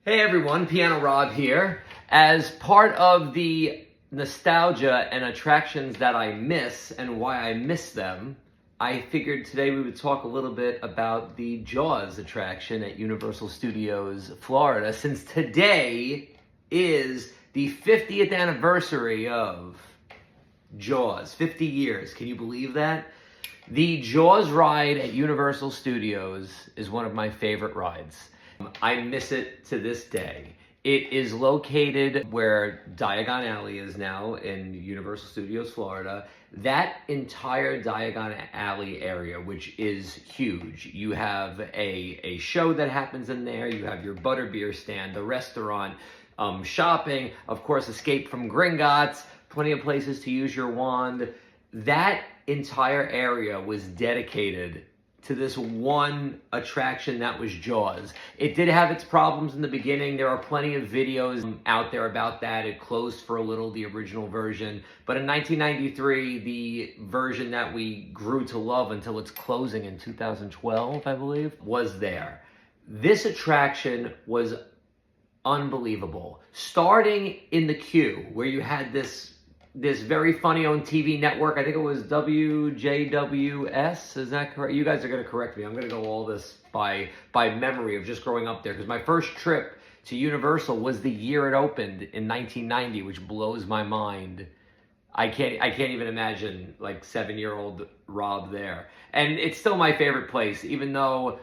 Hey everyone, Piano Rob here. As part of the nostalgia and attractions that I miss and why I miss them, I figured today we would talk a little bit about the Jaws attraction at Universal Studios, Florida, since today is the 50th anniversary of Jaws. 50 years, can you believe that? The Jaws ride at Universal Studios is one of my favorite rides. I miss it to this day. It is located where Diagon Alley is now in Universal Studios, Florida. That entire Diagon Alley area, which is huge. You have a show that happens in there. You have your butterbeer stand, the restaurant, shopping, of course, Escape from Gringotts, plenty of places to use your wand. That entire area was dedicated to this one attraction that was Jaws. It did have its problems in the beginning. There are plenty of videos out there about that. It closed for a little, the original version. But in 1993, the version that we grew to love until its closing in 2012, I believe, was there. This attraction was unbelievable. Starting in the queue, where you had this very funny on TV network. I think it was WJWS. Is that correct? You guys are going to correct me. I'm going to go all this by memory of just growing up there, because my first trip to Universal was the year it opened in 1990, which blows my mind. I can't even imagine like 7-year-old Rob there. And it's still my favorite place, even though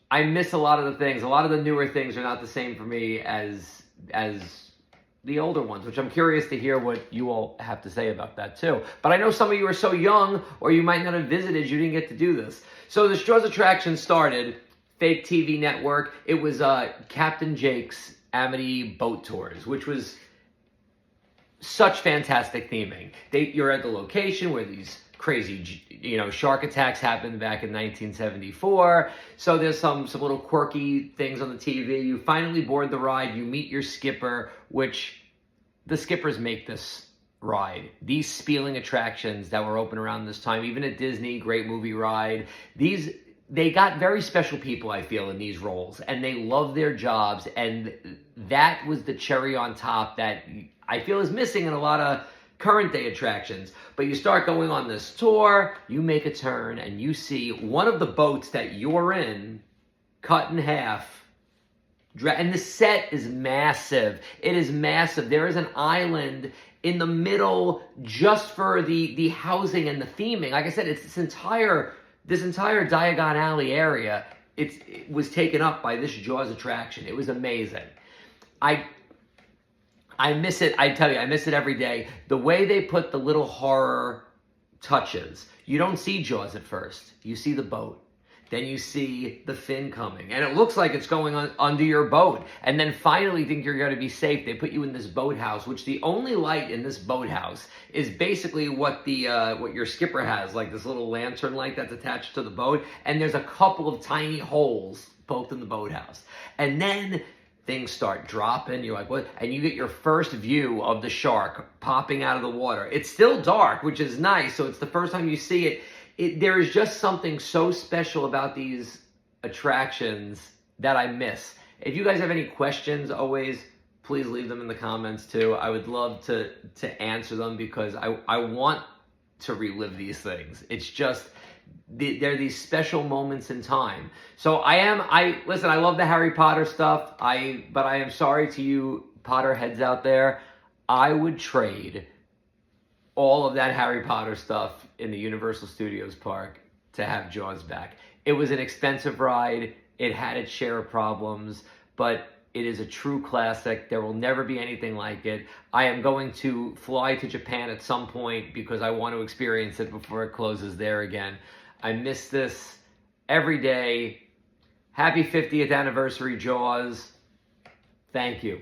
I miss a lot of the things. A lot of the newer things are not the same for me as the older ones, which I'm curious to hear what you all have to say about that too. But I know some of you are so young, or you might not have visited, you didn't get to do this. So the Jaws attraction started, fake TV network. It was Captain Jake's Amity Boat Tours, which was such fantastic theming. You're at the location where these crazy, shark attacks happened back in 1974. So there's some little quirky things on the TV. You finally board the ride. You meet your skipper, which the skippers make this ride. These spieling attractions that were open around this time, even at Disney, great movie ride. They got very special people, I feel, in these roles, and they love their jobs. And that was the cherry on top that I feel is missing in a lot of current day attractions. But you start going on this tour, you make a turn, and you see one of the boats that you're in cut in half. And the set is massive. It is massive. There is an island in the middle just for the housing and the theming. Like I said, it's this entire Diagon Alley area. It was taken up by this Jaws attraction. It was amazing. I miss it. I tell you, I miss it every day. The way they put the little horror touches. You don't see Jaws at first. You see the boat. Then you see the fin coming. And it looks like it's going under your boat. And then finally think you're going to be safe. They put you in this boathouse, which the only light in this boathouse is basically what your skipper has, like this little lantern light that's attached to the boat. And there's a couple of tiny holes both in the boathouse. And then things start dropping. You're like, what? And you get your first view of the shark popping out of the water. It's still dark, which is nice. So it's the first time you see it. There is just something so special about these attractions that I miss. If you guys have any questions, always please leave them in the comments too. I would love to answer them, because I want to relive these things. It's just, they're these special moments in time. So listen, I love the Harry Potter stuff, but I am sorry to you Potter heads out there. I would trade all of that Harry Potter stuff in the Universal Studios park to have Jaws back. It was an expensive ride. It had its share of problems, but it is a true classic. There will never be anything like it. I am going to fly to Japan at some point because I want to experience it before it closes there again. I miss this every day. Happy 50th anniversary, Jaws. Thank you.